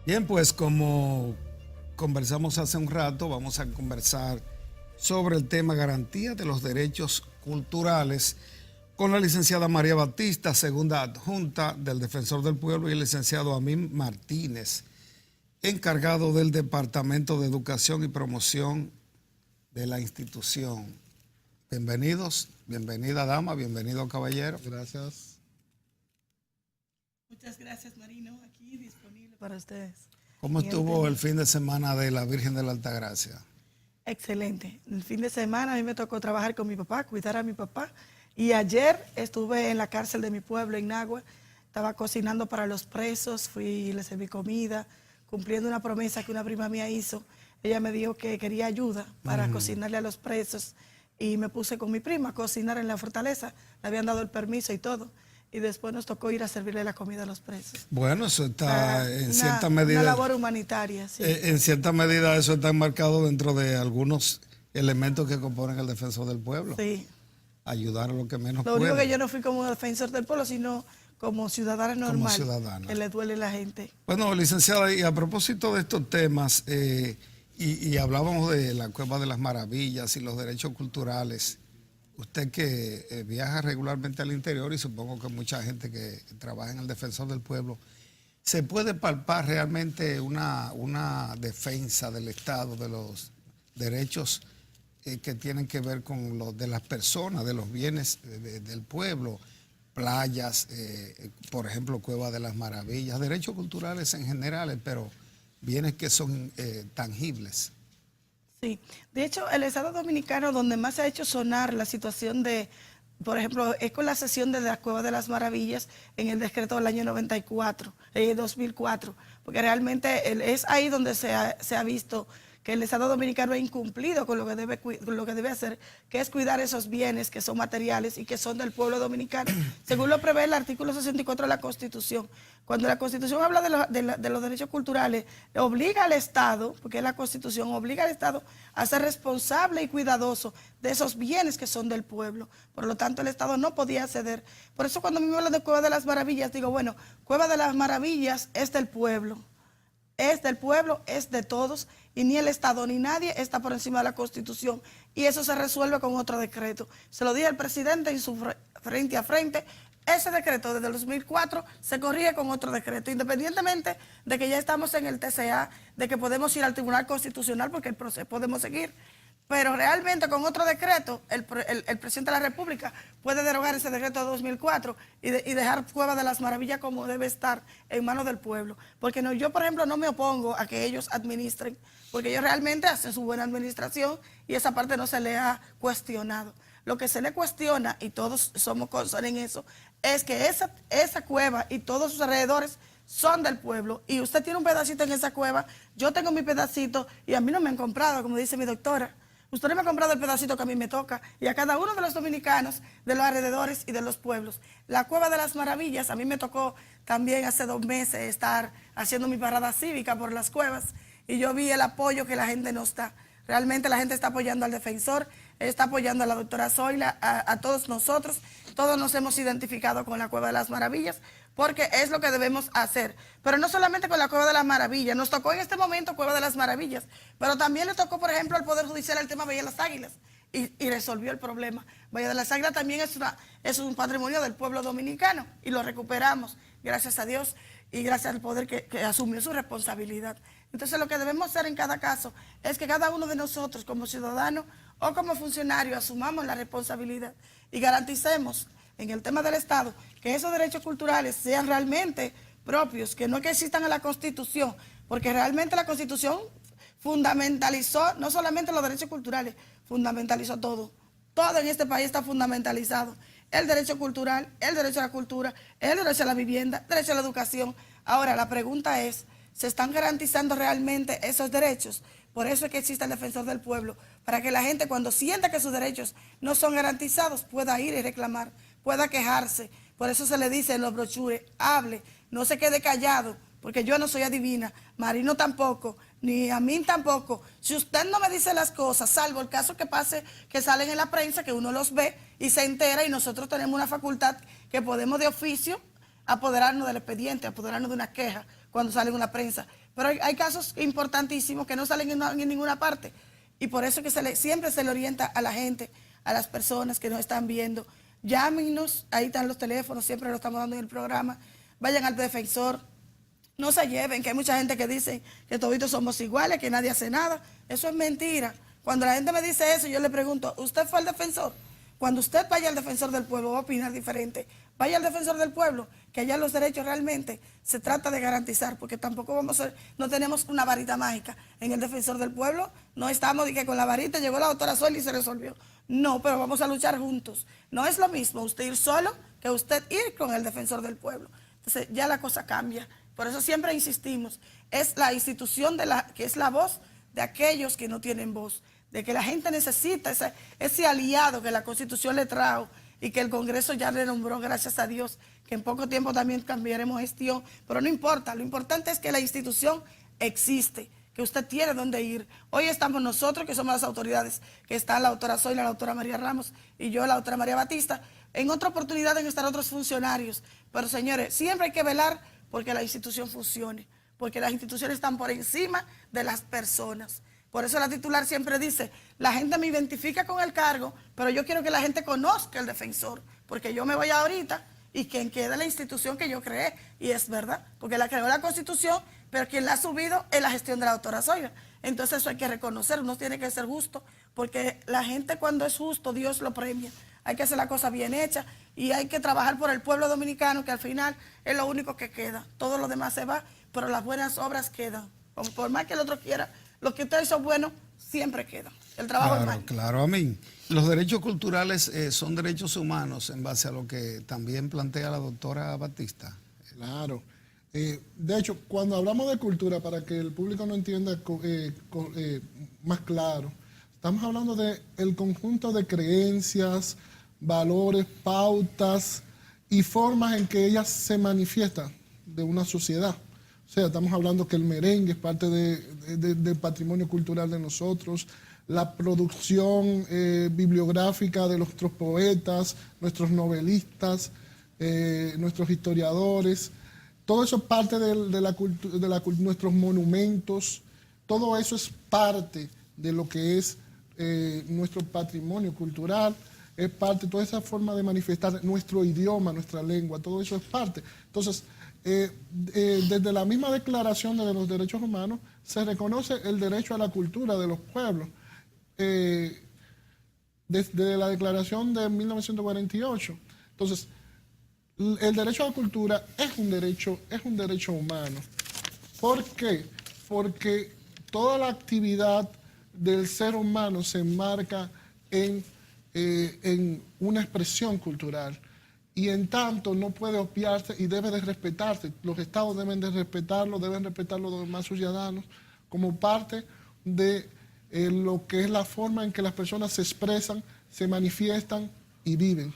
Bien, pues como conversamos hace un rato, vamos a conversar sobre el tema garantía de los derechos culturales con la licenciada María Batista, segunda adjunta del Defensor del Pueblo, y el licenciado Amín Martínez, encargado del Departamento de Educación y Promoción de la institución. Bienvenidos, bienvenida dama, bienvenido caballero. Gracias. Muchas gracias, Marino, aquí disponible para ustedes. ¿Cómo estuvo el fin de semana de la Virgen de la Altagracia? Excelente. El fin de semana a mí me tocó trabajar con mi papá, cuidar a mi papá. Y ayer estuve en la cárcel de mi pueblo, en Nagua. Estaba cocinando para los presos, fui y les serví comida, cumpliendo una promesa que una prima mía hizo. Ella me dijo que quería ayuda para cocinarle a los presos. Y me puse con mi prima a cocinar en la fortaleza. Le habían dado el permiso y todo. Y después nos tocó ir a servirle la comida a los presos. Bueno, eso está en cierta medida. Una labor humanitaria, sí. En cierta medida eso está enmarcado dentro de algunos elementos que componen el Defensor del Pueblo. Sí. Ayudar a lo que menos Lo puede. único que yo no fui como defensor del pueblo, sino como ciudadana normal. Como ciudadana. Que le duele a la gente. Bueno, licenciada, y a propósito de estos temas, y hablábamos de la Cueva de las Maravillas y los derechos culturales, usted que viaja regularmente al interior y supongo que mucha gente que trabaja en el Defensor del Pueblo, ¿se puede palpar realmente una defensa del Estado de los derechos que tienen que ver con los de las personas, de los bienes del pueblo, playas, por ejemplo, Cueva de las Maravillas, derechos culturales en general, pero bienes que son tangibles? Sí, de hecho, el Estado Dominicano donde más se ha hecho sonar la situación de, por ejemplo, es con la cesión de la Cueva de las Maravillas en el decreto del año 2004, porque realmente es ahí donde se ha visto que el Estado Dominicano ha incumplido con lo que debe hacer, que es cuidar esos bienes que son materiales y que son del pueblo dominicano, según lo prevé el artículo 64 de la Constitución. Cuando la Constitución habla de los derechos culturales, obliga al Estado, porque la Constitución obliga al Estado a ser responsable y cuidadoso de esos bienes que son del pueblo. Por lo tanto, el Estado no podía ceder. Por eso cuando me hablan de Cueva de las Maravillas, digo, bueno, Cueva de las Maravillas es del pueblo. Es del pueblo, es de todos, y ni el Estado ni nadie está por encima de la Constitución, y eso se resuelve con otro decreto. Se lo dije al presidente en su frente a frente. Ese decreto desde el 2004 se corrige con otro decreto, independientemente de que ya estamos en el TCA, de que podemos ir al Tribunal Constitucional porque el proceso podemos seguir. Pero realmente con otro decreto, el presidente de la República puede derogar ese decreto de 2004 y dejar Cueva de las Maravillas como debe estar en manos del pueblo. Porque no, yo, por ejemplo, no me opongo a que ellos administren, porque ellos realmente hacen su buena administración y esa parte no se le ha cuestionado. Lo que se le cuestiona, y todos somos conscientes en eso, es que esa cueva y todos sus alrededores son del pueblo, y usted tiene un pedacito en esa cueva, yo tengo mi pedacito, y a mí no me han comprado, como dice mi doctora. Usted no me ha comprado el pedacito que a mí me toca, y a cada uno de los dominicanos, de los alrededores y de los pueblos. La Cueva de las Maravillas, a mí me tocó también hace 2 meses estar haciendo mi parada cívica por las cuevas, y yo vi el apoyo que la gente nos da. Realmente la gente está apoyando al defensor, está apoyando a la doctora Zoila, a todos nosotros. Todos nos hemos identificado con la Cueva de las Maravillas, porque es lo que debemos hacer. Pero no solamente con la Cueva de las Maravillas, nos tocó en este momento Cueva de las Maravillas, pero también le tocó, por ejemplo, al Poder Judicial el tema Bahía de las Águilas, y resolvió el problema. Bahía de las Águilas también es un patrimonio del pueblo dominicano, y lo recuperamos, gracias a Dios, y gracias al Poder que asumió su responsabilidad. Entonces lo que debemos hacer en cada caso es que cada uno de nosotros como ciudadanos o como funcionarios asumamos la responsabilidad y garanticemos en el tema del Estado que esos derechos culturales sean realmente propios, que no que existan en la Constitución, porque realmente la Constitución fundamentalizó no solamente los derechos culturales, fundamentalizó todo. Todo en este país está fundamentalizado. El derecho cultural, el derecho a la cultura, el derecho a la vivienda, el derecho a la educación. Ahora, la pregunta es, ¿se están garantizando realmente esos derechos? Por eso es que existe el Defensor del Pueblo, para que la gente cuando sienta que sus derechos no son garantizados pueda ir y reclamar, pueda quejarse. Por eso se le dice en los brochures, hable, no se quede callado, porque yo no soy adivina, Marino tampoco, ni a mí tampoco. Si usted no me dice las cosas, salvo el caso que pase, que salen en la prensa, que uno los ve y se entera, y nosotros tenemos una facultad que podemos de oficio apoderarnos del expediente, apoderarnos de una queja cuando sale en una prensa. Pero hay casos importantísimos que no salen en ninguna parte. Y por eso que siempre se le orienta a la gente, a las personas que nos están viendo. Llámenos, ahí están los teléfonos, siempre lo estamos dando en el programa. Vayan al defensor. No se lleven, que hay mucha gente que dice que todos somos iguales, que nadie hace nada. Eso es mentira. Cuando la gente me dice eso, yo le pregunto, ¿usted fue al defensor? Cuando usted vaya al defensor del pueblo, va a opinar diferente. Vaya al defensor del pueblo, que allá los derechos realmente se trata de garantizar, porque tampoco no tenemos una varita mágica. En el defensor del pueblo no estamos de que con la varita llegó la doctora Sol y se resolvió. No, pero vamos a luchar juntos. No es lo mismo usted ir solo que usted ir con el defensor del pueblo. Entonces ya la cosa cambia. Por eso siempre insistimos, es la institución que es la voz de aquellos que no tienen voz, de que la gente necesita ese aliado que la Constitución le trajo y que el Congreso ya le nombró, gracias a Dios, que en poco tiempo también cambiaremos gestión, pero no importa, lo importante es que la institución existe, que usted tiene dónde ir. Hoy estamos nosotros, que somos las autoridades, que está la doctora Zoila, la doctora María Ramos y yo, la doctora María Batista. En otra oportunidad deben estar otros funcionarios, pero señores, siempre hay que velar porque la institución funcione, porque las instituciones están por encima de las personas. Por eso la titular siempre dice, la gente me identifica con el cargo, pero yo quiero que la gente conozca el defensor, porque yo me voy ahorita y quien queda es la institución que yo creé, y es verdad, porque la creó la Constitución, pero quien la ha subido es la gestión de la doctora Zoila. Entonces eso hay que reconocer, uno tiene que ser justo, porque la gente cuando es justo, Dios lo premia. Hay que hacer la cosa bien hecha y hay que trabajar por el pueblo dominicano, que al final es lo único que queda. Todo lo demás se va, pero las buenas obras quedan. Por más que el otro quiera, lo que usted hizo bueno siempre queda. El trabajo es malo. Claro, amén. Los derechos culturales son derechos humanos en base a lo que también plantea la doctora Batista. Claro. De hecho, cuando hablamos de cultura, para que el público no entienda más claro, estamos hablando del conjunto de creencias, valores, pautas y formas en que ellas se manifiestan de una sociedad. O sea, estamos hablando que el merengue es parte del patrimonio cultural de nosotros, la producción bibliográfica de nuestros poetas, nuestros novelistas, nuestros historiadores, todo eso es parte de nuestros monumentos, todo eso es parte de lo que es nuestro patrimonio cultural, es parte, toda esa forma de manifestar nuestro idioma, nuestra lengua, todo eso es parte. Entonces, desde la misma Declaración de los Derechos Humanos se reconoce el derecho a la cultura de los pueblos. Desde la Declaración de 1948. Entonces, el derecho a la cultura es un derecho humano. ¿Por qué? Porque toda la actividad del ser humano se enmarca en una expresión cultural y en tanto no puede obviarse y debe de respetarse. Los estados deben de respetarlo, deben respetarlo los demás ciudadanos como parte de lo que es la forma en que las personas se expresan, se manifiestan y viven.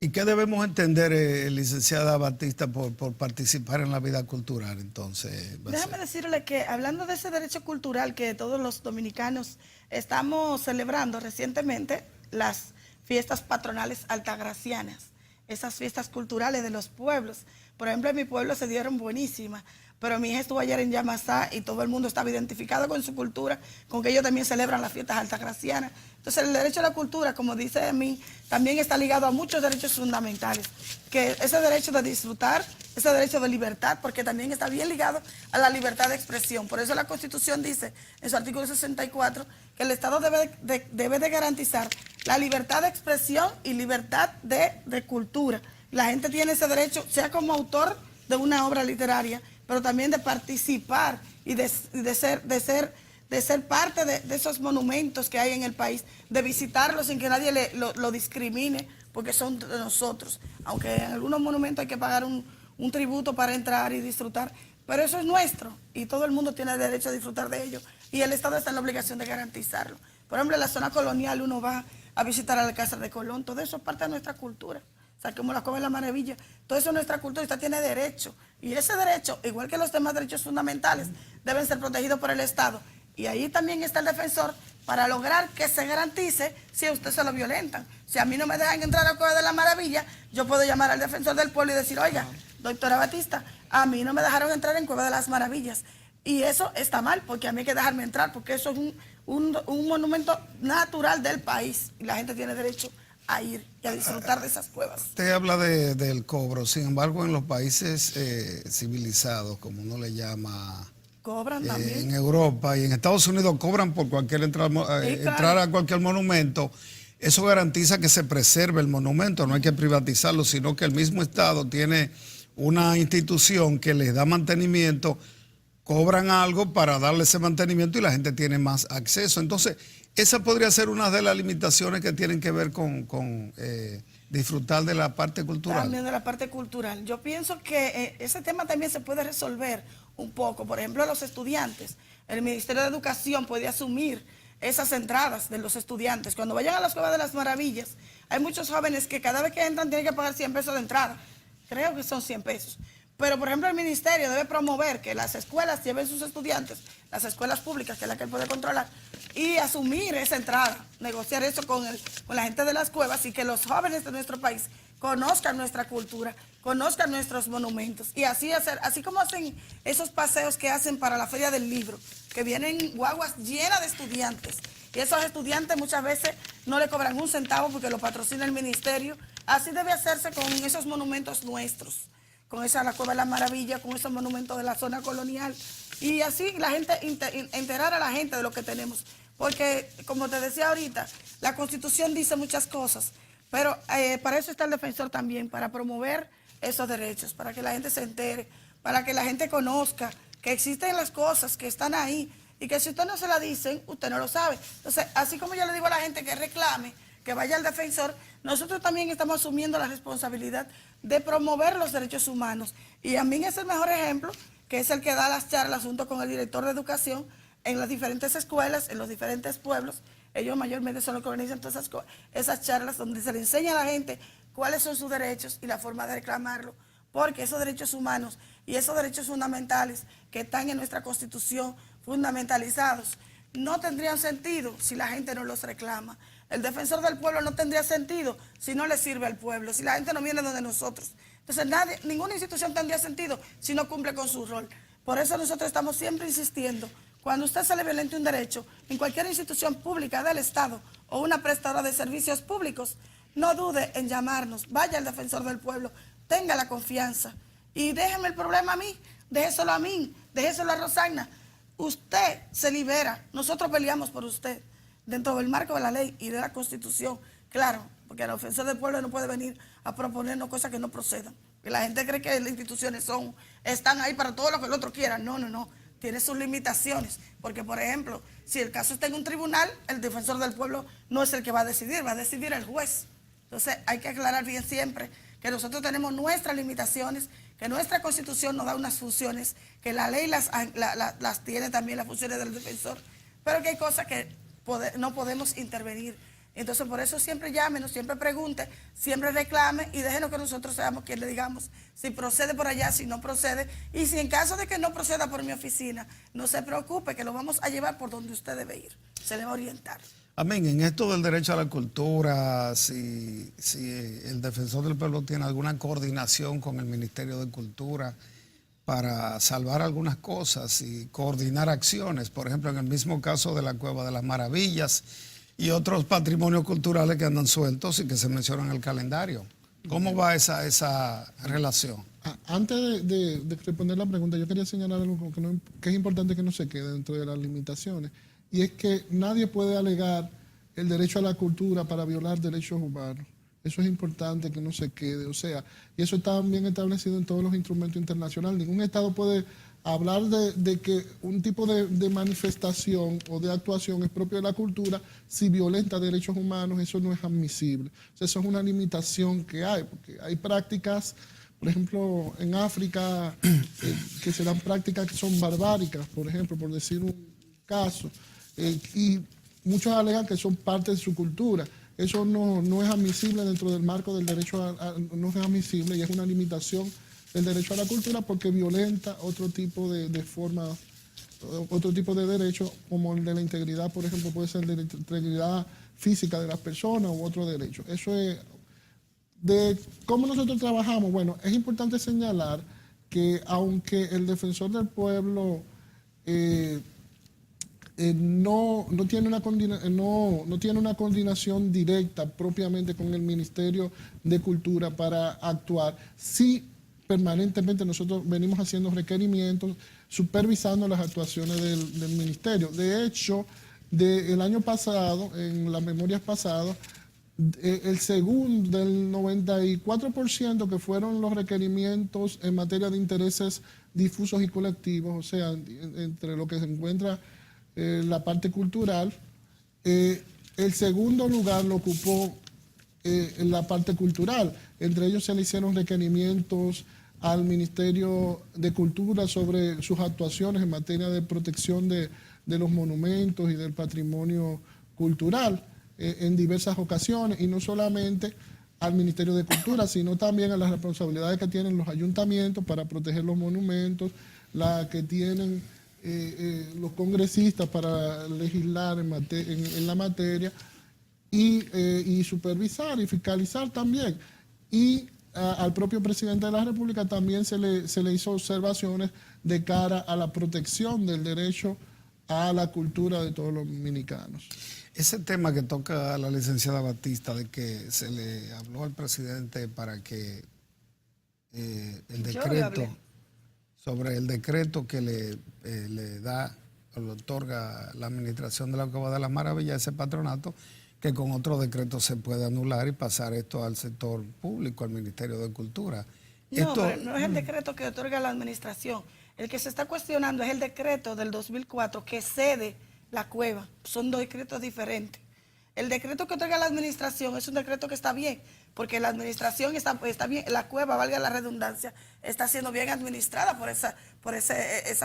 ¿Y qué debemos entender, licenciada Batista, por participar en la vida cultural, entonces? Déjame decirle que hablando de ese derecho cultural que todos los dominicanos estamos celebrando recientemente, las fiestas patronales altagracianas, esas fiestas culturales de los pueblos. Por ejemplo, en mi pueblo se dieron buenísimas, pero mi hija estuvo ayer en Yamasá y todo el mundo estaba identificado con su cultura, con que ellos también celebran las fiestas altagracianas. Entonces el derecho a la cultura, como dice a mí, también está ligado a muchos derechos fundamentales, que ese derecho de disfrutar, ese derecho de libertad, porque también está bien ligado a la libertad de expresión. Por eso la Constitución dice en su artículo 64 que el Estado debe de garantizar la libertad de expresión y libertad de cultura. La gente tiene ese derecho, sea como autor de una obra literaria, pero también de participar y de ser parte de esos monumentos que hay en el país, de visitarlos sin que nadie lo discrimine, porque son de nosotros. Aunque en algunos monumentos hay que pagar un tributo para entrar y disfrutar, pero eso es nuestro y todo el mundo tiene derecho a disfrutar de ello y el Estado está en la obligación de garantizarlo. Por ejemplo, en la zona colonial uno va a visitar a la Casa de Colón, todo eso es parte de nuestra cultura. O sea, como la Cueva de la Maravilla, todo eso es nuestra cultura y usted tiene derecho. Y ese derecho, igual que los demás derechos fundamentales, deben ser protegidos por el Estado. Y ahí también está el defensor para lograr que se garantice si a usted se lo violentan. Si a mí no me dejan entrar a la Cueva de la Maravilla, yo puedo llamar al defensor del pueblo y decir, oiga, doctora Batista, A mí no me dejaron entrar en Cueva de las Maravillas. Y eso está mal, porque a mí hay que dejarme entrar, porque eso es un monumento natural del país. Y la gente tiene derecho a ir y a disfrutar de esas cuevas. Usted habla del cobro, sin embargo, en los países civilizados, como uno le llama, Cobran también. en Europa y en Estados Unidos, cobran por cualquier entrar a cualquier monumento. Eso garantiza que se preserve el monumento, no hay que privatizarlo, sino que el mismo Estado tiene una institución que les da mantenimiento, cobran algo para darle ese mantenimiento y la gente tiene más acceso. Entonces, esa podría ser una de las limitaciones que tienen que ver con disfrutar de la parte cultural. También de la parte cultural. Yo pienso que ese tema también se puede resolver un poco. Por ejemplo, los estudiantes. El Ministerio de Educación puede asumir esas entradas de los estudiantes. Cuando vayan a las Cuevas de las Maravillas, hay muchos jóvenes que cada vez que entran tienen que pagar 100 pesos de entrada. Creo que son 100 pesos. Pero, por ejemplo, el ministerio debe promover que las escuelas lleven sus estudiantes, las escuelas públicas, que es la que él puede controlar, y asumir esa entrada, negociar eso con la gente de las cuevas y que los jóvenes de nuestro país conozcan nuestra cultura, conozcan nuestros monumentos. Y así hacer, así como hacen esos paseos que hacen para la Feria del Libro, que vienen guaguas llenas de estudiantes. Y esos estudiantes muchas veces no le cobran un centavo porque lo patrocina el ministerio. Así debe hacerse con esos monumentos nuestros, con esa la Cueva de la Maravilla, con esos monumentos de la zona colonial. Y así la gente, enterar a la gente de lo que tenemos. Porque, como te decía ahorita, la Constitución dice muchas cosas, pero para eso está el defensor también, para promover esos derechos, para que la gente se entere, para que la gente conozca que existen las cosas que están ahí y que si usted no se la dicen, usted no lo sabe. Entonces, así como yo le digo a la gente que reclame, que vaya al defensor, nosotros también estamos asumiendo la responsabilidad de promover los derechos humanos. Y a mí es el mejor ejemplo, que es el que da las charlas junto con el director de educación en las diferentes escuelas, en los diferentes pueblos. Ellos mayormente son los que organizan todas esas charlas donde se le enseña a la gente cuáles son sus derechos y la forma de reclamarlo. Porque esos derechos humanos y esos derechos fundamentales que están en nuestra Constitución fundamentalizados no tendrían sentido si la gente no los reclama. El defensor del pueblo no tendría sentido si no le sirve al pueblo, si la gente no viene donde nosotros. Entonces ninguna institución tendría sentido si no cumple con su rol. Por eso nosotros estamos siempre insistiendo, cuando usted se le violente un derecho en cualquier institución pública del Estado o una prestadora de servicios públicos, no dude en llamarnos, vaya al defensor del pueblo, tenga la confianza y déjeme el problema a mí, déjeselo a mí, déjeselo a Rosagna. Usted se libera, nosotros peleamos por usted dentro del marco de la ley y de la Constitución, claro, porque el defensor del pueblo no puede venir a proponernos cosas que no procedan. Que la gente cree que las instituciones están ahí para todo lo que el otro quiera. No, no, no. Tiene sus limitaciones. Porque, por ejemplo, si el caso está en un tribunal, el defensor del pueblo no es el que va a decidir el juez. Entonces, hay que aclarar bien siempre que nosotros tenemos nuestras limitaciones, que nuestra Constitución nos da unas funciones, que la ley las tiene también, las funciones del defensor, pero que hay cosas que no podemos intervenir. Entonces, por eso siempre llámenos, siempre pregunte, siempre reclame y déjenos que nosotros seamos quien le digamos si procede por allá, si no procede. Y si en caso de que no proceda por mi oficina, no se preocupe, que lo vamos a llevar por donde usted debe ir. Se le va a orientar. Amén. En esto del derecho a la cultura, si el defensor del pueblo tiene alguna coordinación con el Ministerio de Cultura para salvar algunas cosas y coordinar acciones, por ejemplo, en el mismo caso de la Cueva de las Maravillas y otros patrimonios culturales que andan sueltos y que se mencionan en el calendario. ¿Cómo va esa relación? Antes de responder la pregunta, yo quería señalar algo que es importante que no se quede dentro de las limitaciones, y es que nadie puede alegar el derecho a la cultura para violar derechos humanos. Eso es importante que no se quede, o sea, y eso está bien establecido en todos los instrumentos internacionales. Ningún Estado puede hablar de que un tipo de manifestación o de actuación es propio de la cultura si violenta derechos humanos. Eso no es admisible. O sea, eso es una limitación que hay, porque hay prácticas, por ejemplo, en África, que se dan prácticas que son barbáricas, por ejemplo, por decir un caso, y muchos alegan que son parte de su cultura. Eso no es admisible dentro del marco del derecho no es admisible y es una limitación del derecho a la cultura porque violenta otro tipo de forma, otro tipo de derecho, como el de la integridad, por ejemplo, puede ser de la integridad física de las personas u otro derecho. Eso es de cómo nosotros trabajamos. Bueno, es importante señalar que aunque el defensor del pueblo no tiene una coordinación directa propiamente con el Ministerio de Cultura para actuar, sí permanentemente nosotros venimos haciendo requerimientos, supervisando las actuaciones del ministerio. De hecho, el año pasado, en las memorias pasadas, el segundo del 94% que fueron los requerimientos en materia de intereses difusos y colectivos, o sea, entre lo que se encuentra la parte cultural, el segundo lugar lo ocupó en la parte cultural. Entre ellos se le hicieron requerimientos al Ministerio de Cultura sobre sus actuaciones en materia de protección de los monumentos y del patrimonio cultural en diversas ocasiones, y no solamente al Ministerio de Cultura, sino también a las responsabilidades que tienen los ayuntamientos para proteger los monumentos, la que tienen los congresistas para legislar en la materia y supervisar y fiscalizar también. Y al propio presidente de la República también se le hizo observaciones de cara a la protección del derecho a la cultura de todos los dominicanos. Ese tema que toca la licenciada Batista, de que se le habló al presidente para que el decreto, sobre el decreto que le da o le otorga la administración de la Cueva de las Maravillas, ese patronato, que con otro decreto se puede anular y pasar esto al sector público, al Ministerio de Cultura. No, pero no es el decreto que otorga la administración. El que se está cuestionando es el decreto del 2004 que cede la cueva. Son dos decretos diferentes. El decreto que otorga la administración es un decreto que está bien, porque la administración está bien, la cueva, valga la redundancia, está siendo bien administrada por esa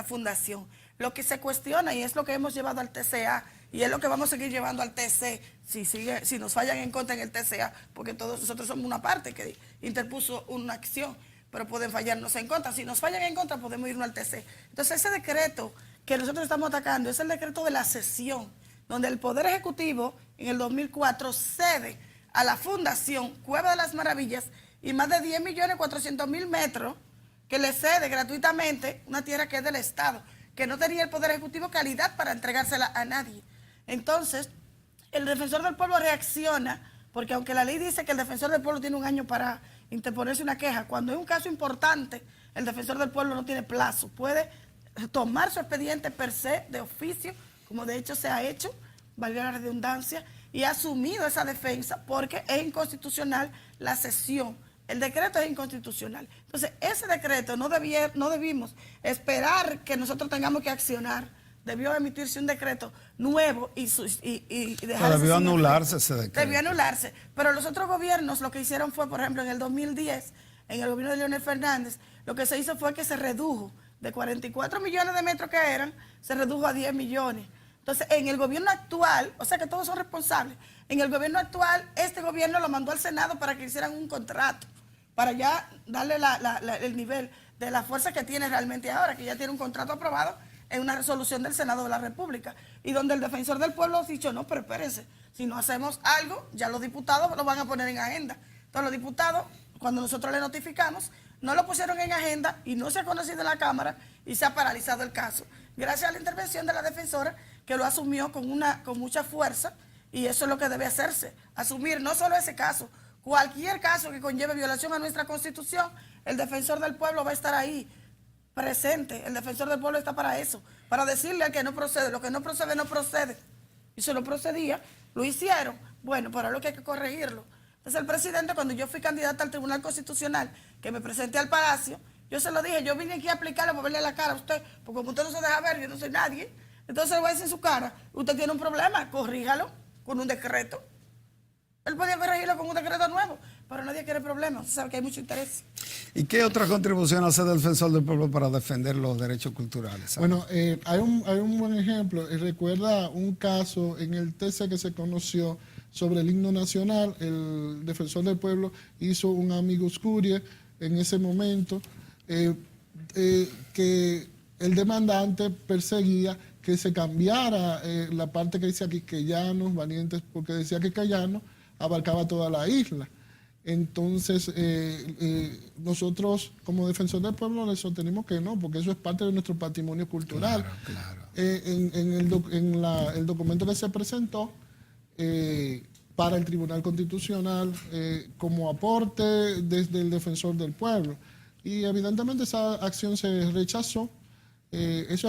fundación. Lo que se cuestiona, y es lo que hemos llevado al TCA, y es lo que vamos a seguir llevando al TC, si nos fallan en contra en el TCA, porque todos nosotros somos una parte que interpuso una acción, pero pueden fallarnos en contra. Si nos fallan en contra, podemos irnos al TC. Entonces, ese decreto que nosotros estamos atacando es el decreto de la cesión, donde el Poder Ejecutivo en el 2004 cede a la Fundación Cueva de las Maravillas y más de 10.400.000 metros que le cede gratuitamente una tierra que es del Estado, que no tenía el Poder Ejecutivo calidad para entregársela a nadie. Entonces, el Defensor del Pueblo reacciona, porque aunque la ley dice que el Defensor del Pueblo tiene un año para interponerse una queja, cuando es un caso importante, el Defensor del Pueblo no tiene plazo, puede tomar su expediente per se de oficio, como de hecho se ha hecho, valga la redundancia, y ha asumido esa defensa porque es inconstitucional la cesión. El decreto es inconstitucional. Entonces, ese decreto no debimos esperar que nosotros tengamos que accionar. Debió emitirse un decreto nuevo y dejar. Debió anularse ese decreto. Debió anularse. Pero los otros gobiernos lo que hicieron fue, por ejemplo, en el 2010, en el gobierno de Leonel Fernández, lo que se hizo fue que se redujo de 44 millones de metros que eran, se redujo a 10 millones. Entonces, en el gobierno actual, o sea que todos son responsables, en el gobierno actual, este gobierno lo mandó al Senado para que hicieran un contrato, para ya darle el nivel de la fuerza que tiene realmente ahora, que ya tiene un contrato aprobado en una resolución del Senado de la República, y donde el Defensor del Pueblo ha dicho, no, pero espérense, si no hacemos algo, ya los diputados lo van a poner en agenda. Entonces los diputados, cuando nosotros le notificamos, no lo pusieron en agenda y no se ha conocido en la Cámara y se ha paralizado el caso. Gracias a la intervención de la defensora, que lo asumió con mucha fuerza, y eso es lo que debe hacerse, asumir no solo ese caso, cualquier caso que conlleve violación a nuestra Constitución, el Defensor del Pueblo va a estar ahí, presente. El Defensor del Pueblo está para eso, para decirle al que no procede, lo que no procede, no procede. Y si no procedía, lo hicieron. Bueno, pero lo que hay que corregirlo. Entonces el presidente, cuando yo fui candidata al Tribunal Constitucional, que me presenté al Palacio, yo se lo dije, yo vine aquí a aplicarle para verle la cara a usted, porque como usted no se deja ver, yo no soy nadie. Entonces le voy a decir en su cara, usted tiene un problema, corríjalo con un decreto. Él podía corregirlo con un decreto nuevo, pero nadie quiere problemas, usted sabe que hay mucho interés. ¿Y qué otra contribución hace el Defensor del Pueblo para defender los derechos culturales? Bueno, hay un buen ejemplo. Recuerda un caso en el TC que se conoció sobre el himno nacional. El Defensor del Pueblo hizo un amicus curiae en ese momento que el demandante perseguía que se cambiara la parte que dice aquí, Queyanos, Valientes, porque decía que Queyanos abarcaba toda la isla. Entonces, nosotros como defensor del pueblo le sostenemos que no, porque eso es parte de nuestro patrimonio cultural. Claro. El documento que se presentó para el Tribunal Constitucional como aporte desde el defensor del pueblo. Y evidentemente esa acción se rechazó. Ese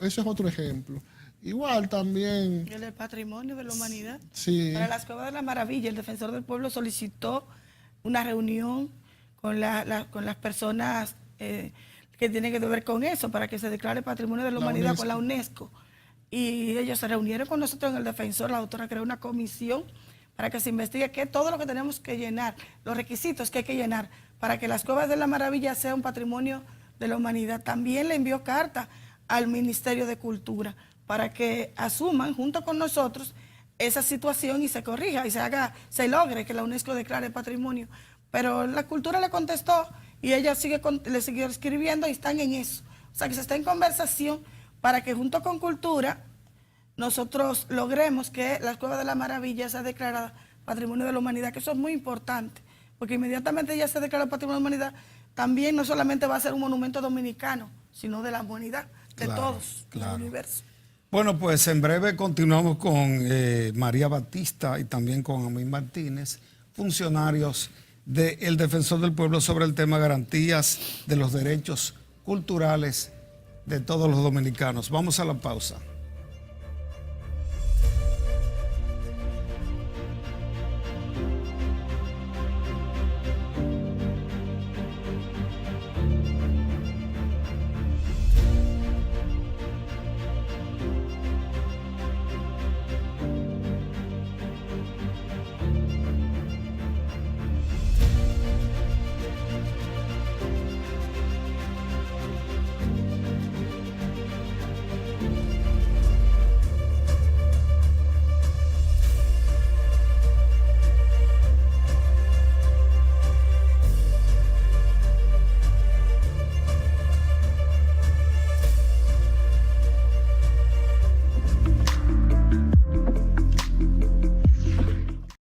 es otro ejemplo. Igual también... El del patrimonio de la humanidad. Sí. Para las Cuevas de la Maravilla, el defensor del pueblo solicitó una reunión con las personas que tienen que ver con eso, para que se declare patrimonio de la humanidad UNESCO. con la UNESCO. Y ellos se reunieron con nosotros en el defensor, la doctora creó una comisión para que se investigue todo lo que tenemos que llenar, los requisitos que hay que llenar para que las Cuevas de la Maravilla sea un patrimonio de la humanidad. También le envió carta al Ministerio de Cultura para que asuman junto con nosotros esa situación y se corrija y se logre que la UNESCO declare patrimonio. Pero la cultura le contestó y ella le siguió escribiendo y están en eso. O sea que se está en conversación para que junto con cultura nosotros logremos que las Cuevas de la Maravilla sea declarada patrimonio de la humanidad, que eso es muy importante, porque inmediatamente ya se declara patrimonio de la humanidad, también no solamente va a ser un monumento dominicano, sino de la humanidad, de todos, del universo. Bueno, pues en breve continuamos con María Batista y también con Amín Martínez, funcionarios del Defensor del Pueblo, sobre el tema garantías de los derechos culturales de todos los dominicanos. Vamos a la pausa.